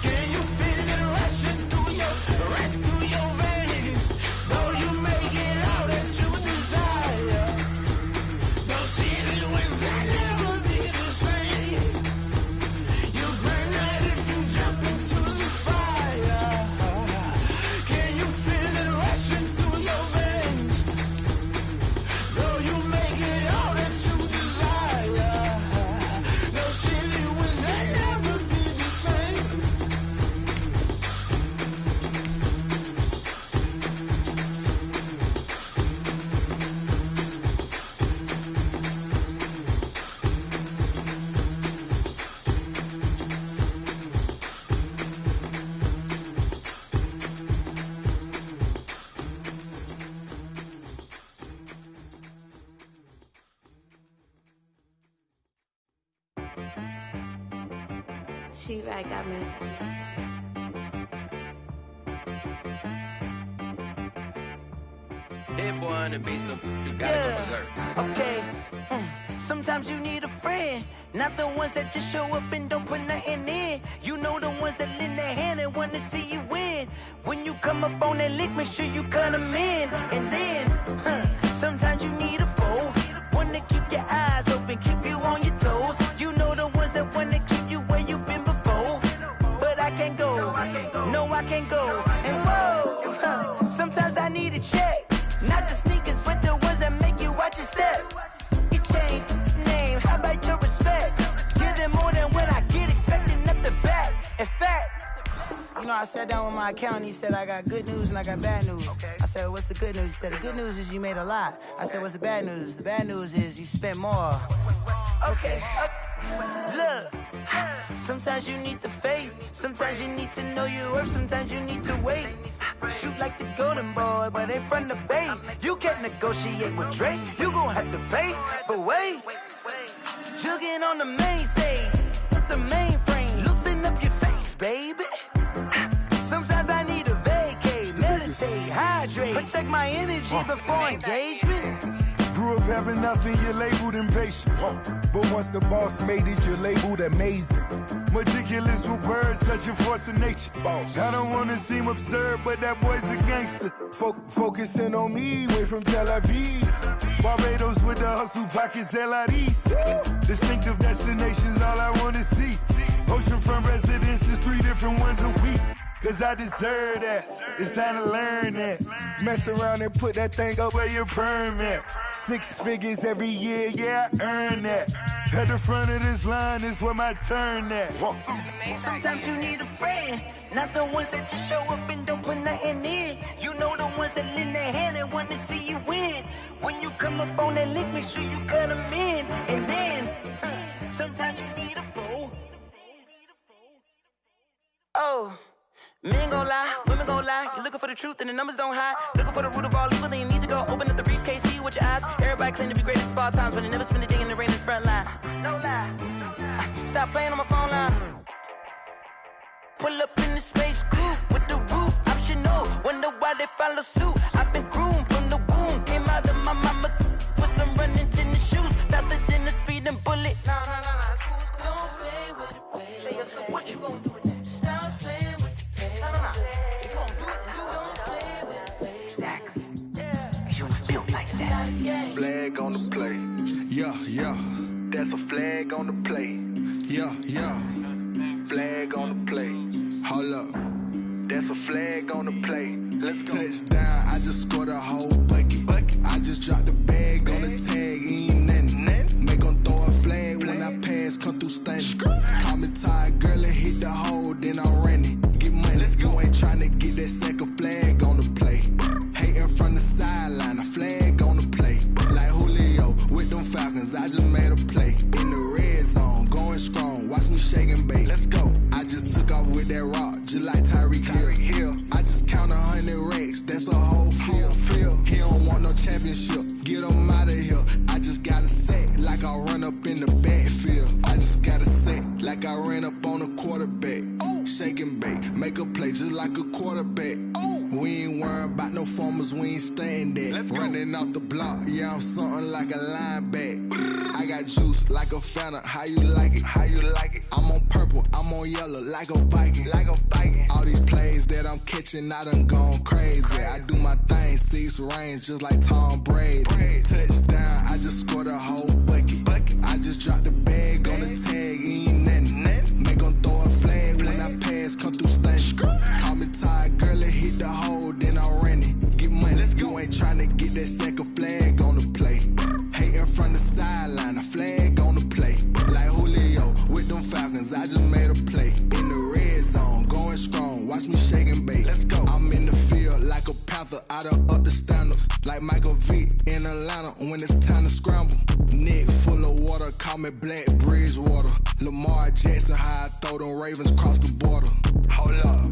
Can you feel it rushing through your veins? Though you make it out that you desire. No ceiling was that never be the same. You burn out if you jump into the fire. Can you feel it rushing through your veins? Though you make it all that you desire. No ceiling was that never be the same. She-Rag got me. Hit boy on the beat, so you gotta go berserk. Okay. Sometimes you need a friend, not the ones that just show up and don't put nothing in. You know the ones that lend their hand and want to see you win. When you come up on that lick, make sure you cut them in. And then, sometimes you need a foe, one to keep your eyes open, keep you on your toes. You know the ones that want to keep you where you've been before. But I can't go, no I can't go. And whoa, sometimes I need a check. Not the sneakers, but the ones that make you watch your step. You change name, how about your respect? Give them more than what I get, expecting up the back. In fact, you know, I sat down with my accountant, he said, I got good news and I got bad news. I said, what's the good news? He said, the good news is you made a lot. I said, what's the bad news? The bad news is you spent more. Okay. Look, sometimes you need the faith, sometimes you need to know your worth, sometimes you need to wait. Shoot like the golden boy, but ain't from the bay. You can't negotiate with Drake, you gon' have to pay. But wait, jugging on the main stage, with the mainframe, loosen up your face, baby. Sometimes I need a vacate, meditate, hydrate, protect my energy before engagement. grew up having nothing, you're labeled impatient. But once the boss made it, you're labeled amazing. Meticulous with words, such a force of nature. I don't wanna seem absurd, but that boy's a gangster. Focusing on me, way from Tel Aviv. Barbados with the hustle pockets, LIDs. Distinctive destinations, all I wanna see. Oceanfront residences, 3 different ones a week. Cause I deserve that, it's time to learn that. Mess around and put that thing up where your perm at. 6 figures every year, yeah, I earn that. At the front of this line is where my turn at. Sometimes you need a friend, not the ones that just show up and don't put nothing in. You know the ones that lend their hand and want to see you win. When you come up on that lick, make sure you cut them in. And then, sometimes you need a fool. Oh. Men gon' lie, women gon' lie. You're looking for the truth and the numbers don't hide. Looking for the root of all evil, then you need to go open up the briefcase, see with your eyes. Everybody claim to be great at small times, but they never spend a day in the rain in the front line. No lie. Stop playing on my phone line. Pull up in the space coupe with the roof optional. Wonder why they follow suit. I've been groomed from the womb. Came out of my mama with some running tennis shoes. Faster than the speeding bullet. No, it's cool, it's cool. Don't play with it, play. Say so what you gon' do with it? Stop playing with it. If you gon' do it, then you don't play with it. Exactly. Yeah. You built like that. Flag on the play. Yeah. That's a flag on the play. Yeah. Flag on the play. Hold up. That's a flag on the play. Let's go. Touchdown, I just scored a whole bucket. I just dropped the bag on the tag, ain't nothing. Make 'em throw a flag when I pass, come through stunning. Call me tired, girl, and hit the hole, then I'm running. Get money, you ain't tryna get that second flag on the play. Hating from the sideline, a flag on the play. Like Julio with them Falcons, I just made a play. In the red zone, going strong, watch me shake and bake. Let's go. I just took off with that rock, just like Tyreek Hill. I just count 100 racks, that's a whole field. He don't want no championship, get him out of here. I just gotta set like I run up in the backfield. I just gotta set like I ran up on a quarterback. Shake and bake, make a play just like a quarterback. We ain't worrying about no formers, we ain't staying there. Running off the block, yeah, I'm something like a linebacker. I got juice like a Fanta, how you like it? I'm on purple, I'm on yellow like a Viking. All these plays that I'm catching, I done gone crazy. I do my thing, 6 range just like Tom Brady. Touchdown, I just scored a whole bucket. I just dropped the bag on the tag, ain't nothing. Make 'em throw a flag when I pass, come through stunning. Call me tired, girl, and hit the hole, then I'm running. Get money, you ain't tryna get that second flag on the play. Hating from the sideline, a flag on the play. Like Julio with them Falcons, I just made a play. In the red zone, going strong, watch me shake and bake. Let's go. I'm in the field like a Panther, I done up the standards. Like Michael Vick in Atlanta when it's time to scramble. Neck full of water, call me Black Bridgewater. Lamar Jackson, how I throw them Ravens across the border. Hold up.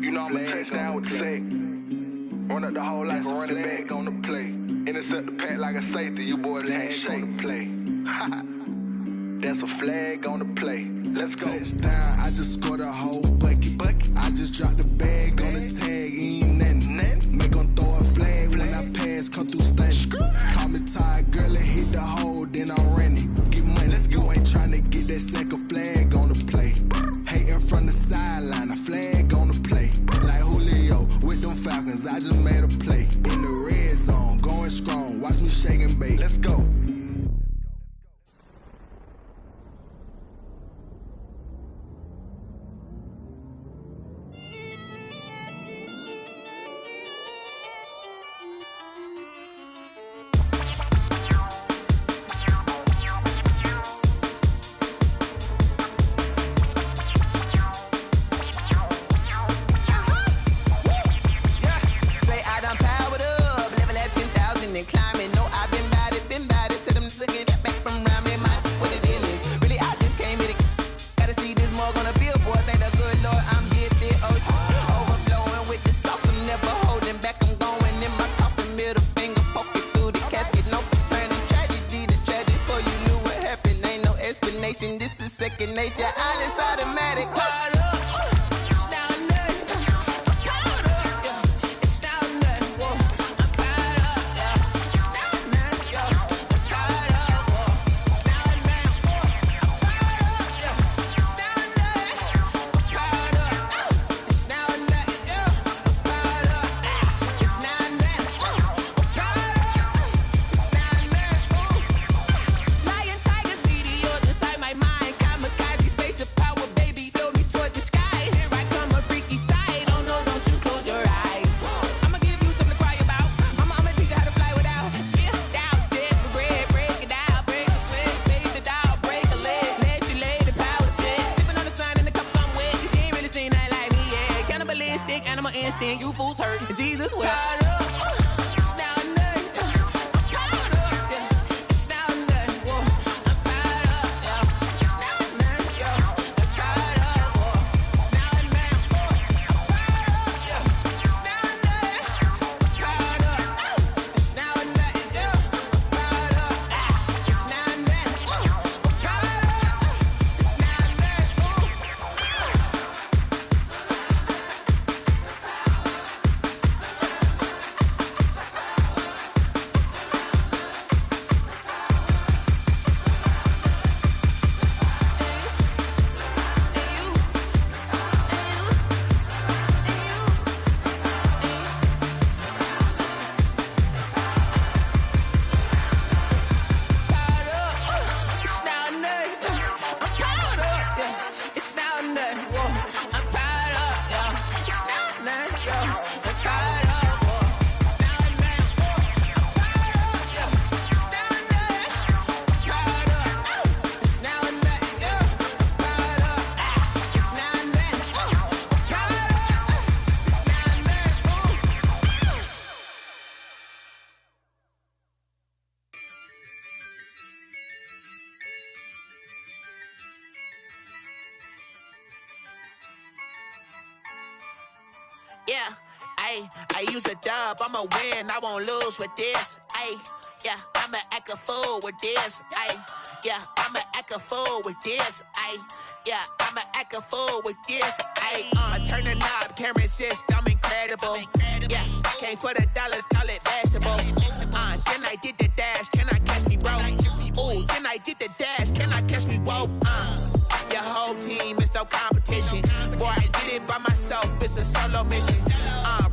You know I'm a touchdown with the sack. Run up the whole like a running back on the play. Intercept the pack like a safety. You boys ain't shake the play. That's a flag on the play. Let's go. Touchdown, I just scored a whole bucket. I just dropped the bag on the tag, ain't nothing. Make 'em throw a flag when I pass, come through stunning. Call me tired, girl, and hit the hole, then I'm running. Get money, you ain't tryna get that second flag on the play. Hating from the sideline, a flag on the play. Like Julio with them Falcons, I just made a play. In the red zone, going strong, watch me shake and bake. Let's go. This is second nature, all is automatic. as well. Yeah, I use a dub, I'ma win, I won't lose with this. Yeah, I'ma act a fool with this. Yeah, I'ma act a fool with this. Yeah, I'ma act a fool with this. I turn the knob, camera assist, I'm incredible. Yeah, came for the dollars, call it vegetable. Then I did the dash, can I catch me, bro? Ooh, then I did the dash, can I catch me, whoa? Your whole team is no competition. Boy, I did it by myself, it's a solo mission.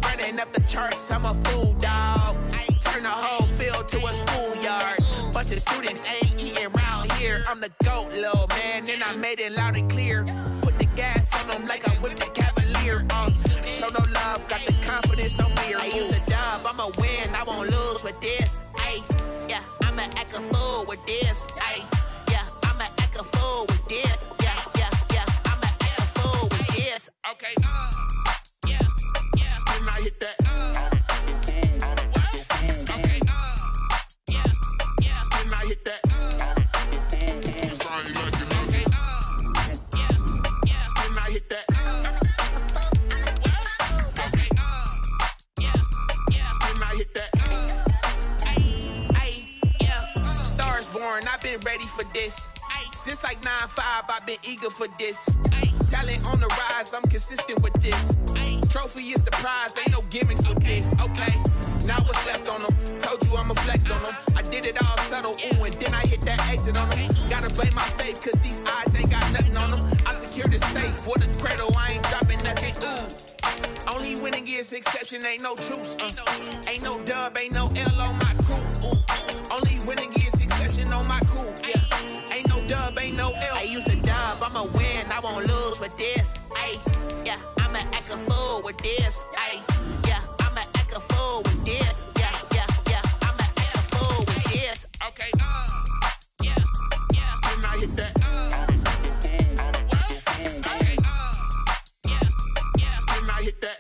Running up the charts, I'm a fool, dog. Turn the whole field to a schoolyard. Bunch of students ain't eating round here. I'm the GOAT, little man, and I made it loud and clear. Put the gas on them like I whipped the Cavalier. Show no love, got the confidence, no fear. I use a dub, I'ma win, I won't lose with this. Yeah, I'ma act a fool with this. Yeah, I'ma act a fool with this. Yeah, I'ma act a fool with this. Okay, yeah, when I hit that. Okay, yeah, when I hit that. It's I ain't like it, okay, yeah, when I hit that. Okay, yeah, when I hit that. Yeah, Stars born, I've been ready for this. Since like 9-5, I've been eager for this. Talent on the rise, I'm consistent with this. Trophy is the prize, ain't no gimmicks with this. Okay, now what's left on them? Told you I'ma flex on them. I did it all subtle, ooh, and then I hit that exit on them. Gotta blame my faith, cause these odds ain't got nothing on them. I secured the safe for the cradle, I ain't dropping nothing, ooh. Only winning is exception, ain't no truce. Ain't no dub, ain't no L on my crew. Only winning is exception on my crew. Yeah, ain't no dub, ain't no L. I use a dub, I'ma win, I won't lose with this. Yeah, I'ma act a fool with this. Yeah, I'ma act a fool with this. Yeah, I'ma act a fool with this. Okay, yeah, when I hit that. Okay, yeah, when I hit that.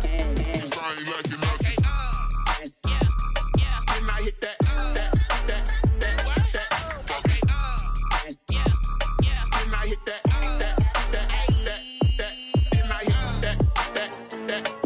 It's I ain't like it, okay, yeah, when I hit that. Okay, yeah, when I hit that. When I hit that.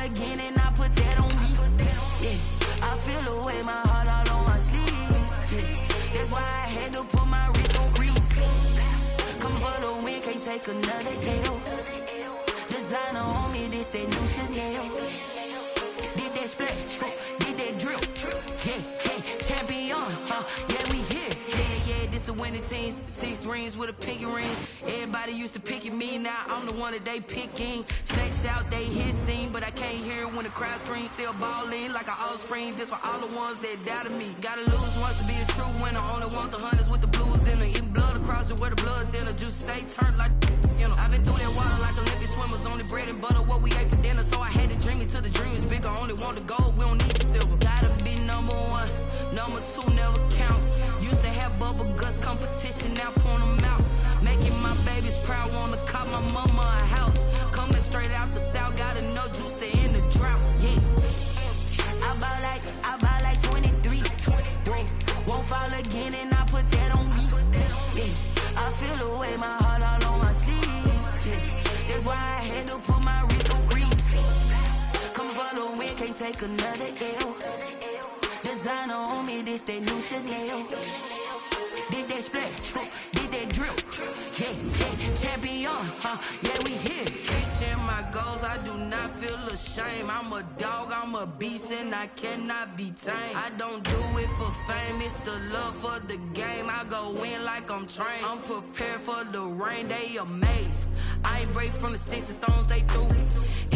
again and I put that on me. Yeah, I feel the way, my heart all on my sleeve. Yeah, that's why I had to put my wrist on freeze. Come for the win, can't take another L. Designer on me, this that new Chanel. Did that splash, did that drill. Yeah, champion, yeah, we here. Yeah, this the winning teams. 6 rings with a pinky ring. Everybody used to picking me, now I'm the one that they picking. Snakes out, they hit scene, but I can't hear it when the crowd screams. Still ballin' like an offspring. This for all the ones that doubted me. Gotta lose once to be a true winner. Only want the hunters with the blues in it. Eating blood across it where the blood thinner. Juice stay turned like, you know. I've been through that water like Olympic swimmers. Only bread and butter, what we ate for dinner. So I had to dream it till the dream is bigger. Only want the gold, we don't need the silver. Gotta be number 1, number 2 never count. Used to have bubble guts competition, now point them out. Making my babies proud, wanna cop my mama a house. Coming straight out the south, got enough juice to end the drought. Yeah, I buy like 23. Won't fall again and I put that on me. Yeah, I feel the way, my heart all on my sleeve. Yeah, that's why I had to put my wrist on freeze. Come for the win, can't take another L. Designer on me, this that new Chanel. Did that splash, did that drill. Yeah, champion, yeah, we here. Reaching my goals, I do not feel ashamed. I'm a dog, I'm a beast, and I cannot be tamed. I don't do it for fame, it's the love for the game. I go in like I'm trained. I'm prepared for the rain, they amazed. I ain't break from the sticks and stones they threw.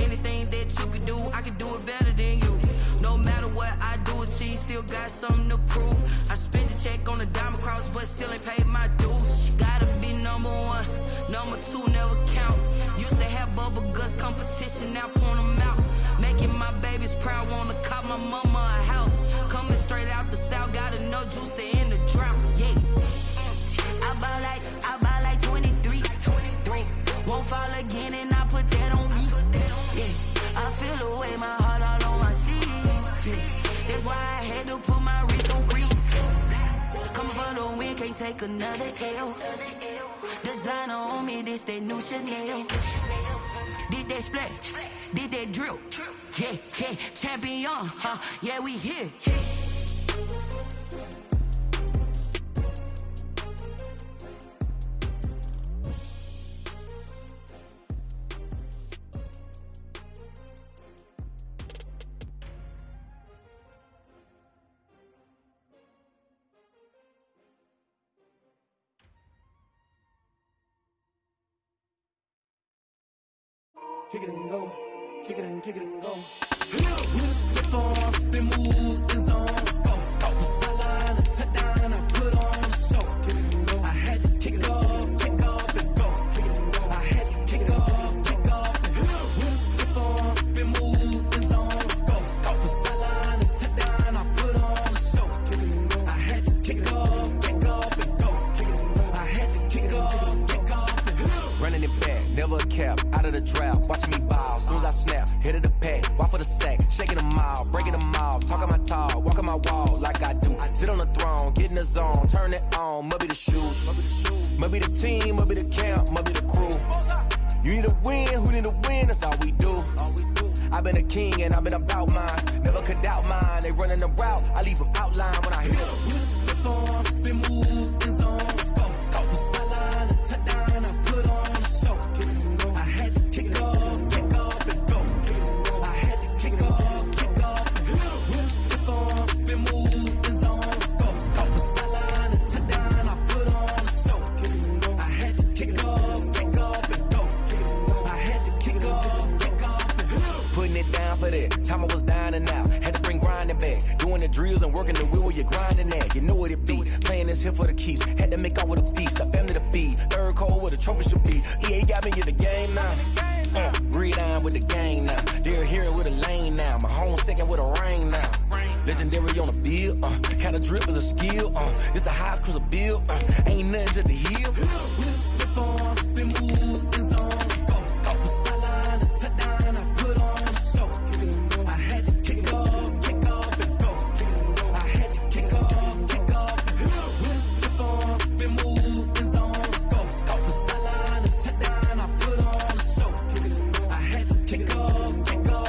Anything that you can do, I can do it better than you. No matter what I do, achieve, still got something to prove. I spent the check on the diamond cross, but still ain't paid my dues. Gotta be number 1, number 2 never count. Used to have bubble guts competition, now point them out. Making my babies proud, wanna cop my mama a house. Coming straight out the south, got enough juice to end the drought. Yeah, I buy like 23. Won't fall again and I put that on me. Yeah, I feel the way, my heart all on my sleeve. Yeah, that's why I had to put my wrist on freeze. Coming for the win, can't take another L. Designer on me, this that new Chanel. Did that splash, did that drill. Yeah, champion, yeah, we here. Kick it and go, kick it and go. With a step on, spin move, in zone, scope. From sideline to touchdown, I put on the show. Kick it and go. I had to kick off and go. Kick it and go. I had to kick off and go. With a step on, spin move, in zone, scope. From sideline to touchdown, I put on the show. Kick it and go. I had to kick off and go. Kick it and go. I had to kick off and go. Running it back, never a cap, out of the drought. Watching me ball, soon as I snap, hit of the pack, walk for the sack, shaking them all, breaking them off, talking my talk, walking my wall like I do. Sit on the throne, get in the zone, turn it on, must be the shoes, must be the team, must be the camp, must be the crew. You need a win, who need a win, that's all we do. I've been a king and I've been about mine, never could doubt mine. They running the route, I leave them outline when I hit them. With a step on, spin move, in zone, scope. From sideline to touchdown, I put on the show. I had to kick off and go. I had to kick off. With a step on, spin move, in zone, scope. From sideline to touchdown, I put on the show. I had to kick off and go. I had to kick off. Putting it down for that, time I was down and out, had to bring grinding back, doing the drills and working the wheel where you're grinding at. You know what it be, playing this here for the keeps, had to make out with a feast, a family to feed, third cold where the trophy should be. EA got me in the game now, breed on with the gang now, they're here with a lane now, my home second with a ring now. Legendary on the field, kind of drip is a skill, it's the highest cruiser bill, ain't nothing to the hill. With a step on, spin move, in zone, scope. From sideline to touchdown, I put on the show. I had to kick off and go. I had to kick off. With a step on, spin move, in zone, scope. From sideline to touchdown, I put on the show. I had to kick off and go.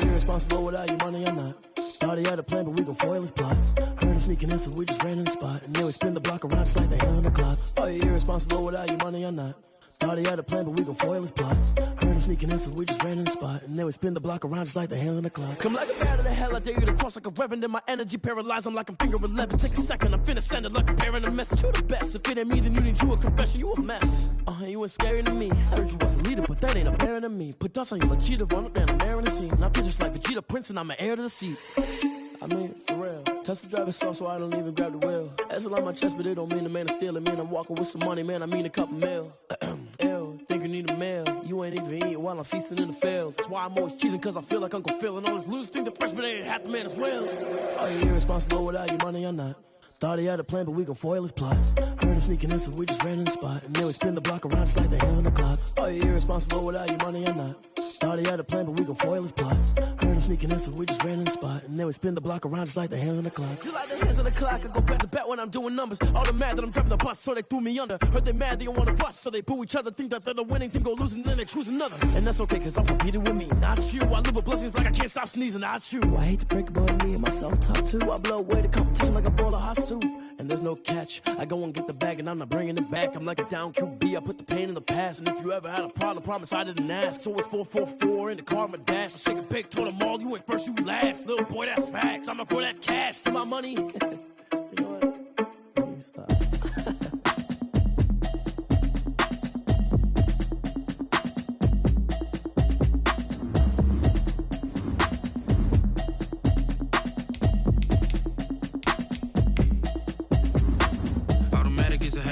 Irresponsible without your money or not. Thought he had a plan, but we gon' foil his plot. Heard him sneaking in, so we just ran in the spot. And then we spin the block around just like the hand on the clock. Are you irresponsible without your money or not? Thought he had a plan, but we gon' foil his plot. Heard him sneaking in, so we just ran in the spot. And then we spin the block around just like the hands on the clock. Come like a bat of the hell, I dare you to cross like a reverend. In my energy paralyzed, I'm like I'm finger 11. Take a second, I'm finna send it like a bearing a message. You the best, if it ain't me, then you need you a confession. You a mess, you ain't scary to me. Heard you was a leader, but that ain't apparent to me. Put dust on you like cheetah, run up down the air in the scene. And I feel just like Vegeta Prince, and I'm an heir to the seat. I mean, for real. Touch the driver's sauce, so I don't even grab the wheel. That's a lot on my chest, but it don't mean the man is stealing. Man, I'm walking with some money, man, I mean a couple mil. Ew, think you need a meal. You ain't even eating while I'm feasting in the field. That's why I'm always cheesing, cause I feel like Uncle Phil. And all those losers think the freshman ain't half the man as well. Are you irresponsible without your money or not? Thought he had a plan, but we gon' foil his plot. Heard him sneaking in, so we just ran in the spot. And then we spin the block around just like the hand on the clock. Are you irresponsible without your money or not? Thought he had a plan, but we gon' foil his plot. Heard him sneaking in, so we just ran in the spot. And then we spin the block around just like the hands on the clock. Just like the hands on the clock, I go back to back when I'm doing numbers. All the mad that I'm driving the bus, so they threw me under. Heard they mad, they don't wanna bust, so they boo each other. Think that they're the winning team, go losing, then they choose another. And that's okay, cause I'm competing with me, not you. I live with blessings like I can't stop sneezing, not you. I hate to break it, but me and myself top two. I blow away the competition like a bowl of hot soup. And there's no catch, I go and get the bag and I'm not bringing it back. I'm like a down QB, I put the pain in the past. And if you ever had a problem, promise I didn't ask. So it's 444 in the car, my dash. I shake a big, told them all, you ain't first, you last. Little boy, that's facts, I'ma throw that cash to my money. You know what, let me stop.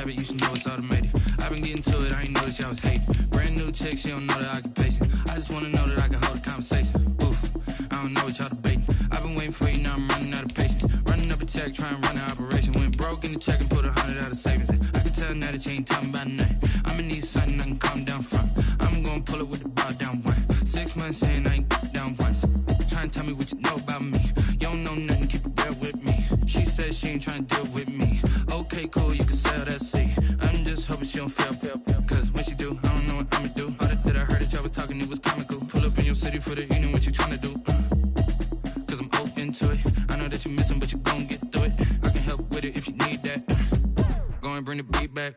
You should know it's automated. I've been getting to it, I ain't noticed y'all was hating. Brand new chick, she don't know the occupation. I just wanna know that I can hold a conversation. Oof, I don't know what y'all debating. I've been waiting for you, now I'm running out of patience. Running up a check, trying to run an operation. Went broke in the check and put 100 out of savings in. I can tell now that you ain't talking about nothing. I'ma need something I can calm down from. I'm gonna pull it with the bar down one. 6 months in, I ain't down once. Trying to tell me what you know about me. You don't know nothing, keep it real with me. She said she ain't trying to deal with me. Okay, cool, you can sell that seat. I'm just hoping she don't fail, cause when she do, I don't know what I'ma do. All that I heard that y'all was talking, it was comical. Pull up in your city for the evening, what you tryna do? Cause I'm open to it. I know that you missing, but you gon' get through it. I can help with it if you need that. Go and bring the beat back.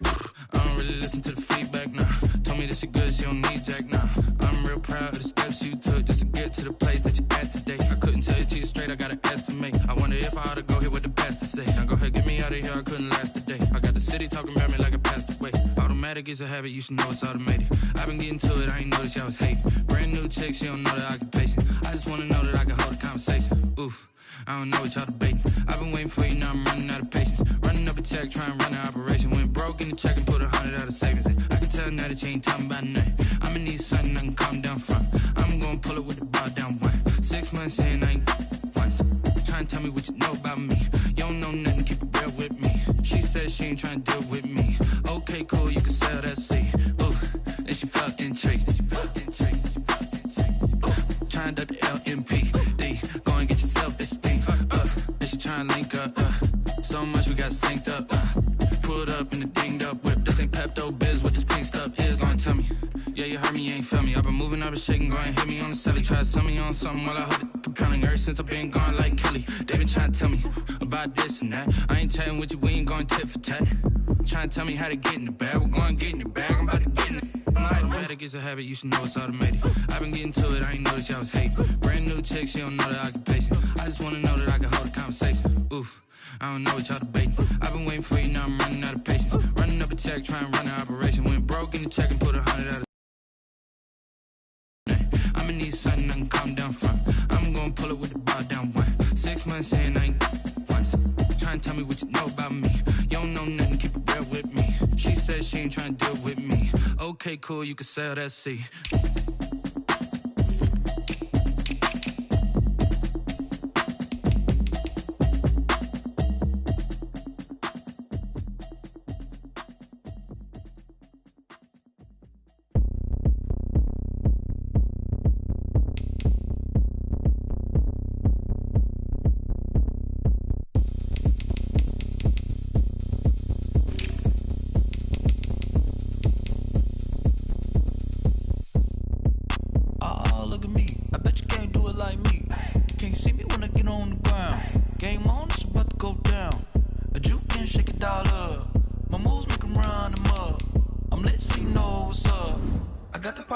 I don't really listen to the feedback, nah. Told me that she good, she don't need jack, nah. I'm real proud of the steps you took just to get to the place that you're at today. I couldn't tell you to you straight, I gotta estimate. I wonder if I ought to go here with the best to say. Now go ahead, get me out of here, I couldn't last a day. I got the city talking about me like I passed away. Automatic is a habit, you should know it's automated. I've been getting to it, I ain't noticed y'all was hating. Brand new chick, she don't know the occupation. I just wanna know that I can hold a conversation. Oof, I don't know what y'all debating. I've been waiting for you, now I'm running out of patience. Running up a check, trying to run an operation. Went broke in the check and put 100 out of savings in. I can tell now that you ain't talking about nothing. I'ma need something I can calm down from. I'm gonna pull it with the bar down one. 6 months in, I ain't once. Trying to tell me what you know about me. You don't know nothing, keep it real with me. She said she ain't trying to deal with me. Okay, cool, you can sell that seat. Ooh, and she felt intrigued. Trying to the LMPD. Go and get your self-esteem. And she trying to link up. So much we got synced up. Pulled up in the dinged up whip. This ain't Pepto-Biz, what this pink stuff is. Gonna tell me. Yeah, you heard me, you ain't feel me. I've been moving, I've been shaking, go and hit me on the celly. Try to sell me on something while I hold it compelling. Ever since I've been gone like Kelly, they been trying to tell me about this and that. I ain't chatting with you, we ain't going tit for tat. Trying to tell me how to get in the bag, we're going to get in the bag, I'm about to get in it. Automatic is a habit, you should know it's automated. I've been getting to it, I ain't noticed y'all was hating. Brand new chick, she don't know the occupation. I just wanna know that I can hold a conversation. Oof, I don't know what y'all debating. I've been waiting for you, now I'm running out of patience. Running up a check, trying to run an operation. Went broke in the check and put 100 out of I'ma need something I can calm down from. I'm gonna pull it with the bar down one. 6 months in, I ain't once. Trying to tell me what you know about me. You don't know nothing, keep it real with me. She said she ain't trying to deal with me. Okay, cool, you can sell that seat.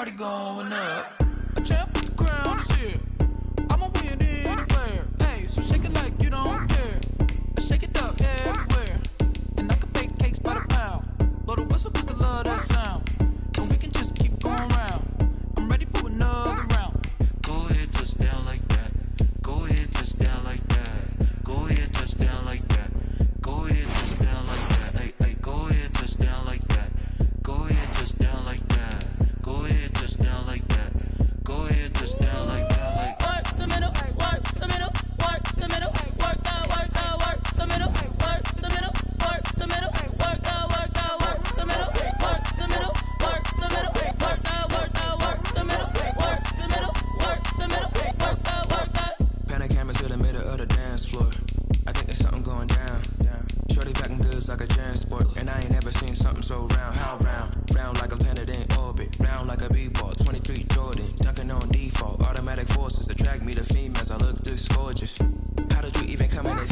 party going up. A champ with the crown is here. I'ma win anywhere. Hey, so shake it like you don't care. Shake it up everywhere. And I can bake cakes by the pound. Blow the whistle cause I love that sound. And we can just keep going round. I'm ready for another round. Go ahead, touch down like that. Go ahead, touch down like that. Go ahead, touch down like that. Go ahead, touch down like that. Hey, hey, go ahead, touch down like that. Go ahead, touch down like that. Go ahead, touch down like that. Go ahead, touch down like that. Like work the middle, work the middle, work the middle, work the middle, work the middle, work the middle, work the middle, work the middle, work the middle, work the middle, work the middle, work the middle, work the middle, work the. Pan a camera to the middle of the dance floor. I think there's something going down. Shorty packing goods like a transport, and I ain't never seen something so round. How round? Round like a planet in orbit, round like a b-ball. 23 Jordan, dunking on default. Automatic forces attract me to females. I look this gorgeous. How did you even come in this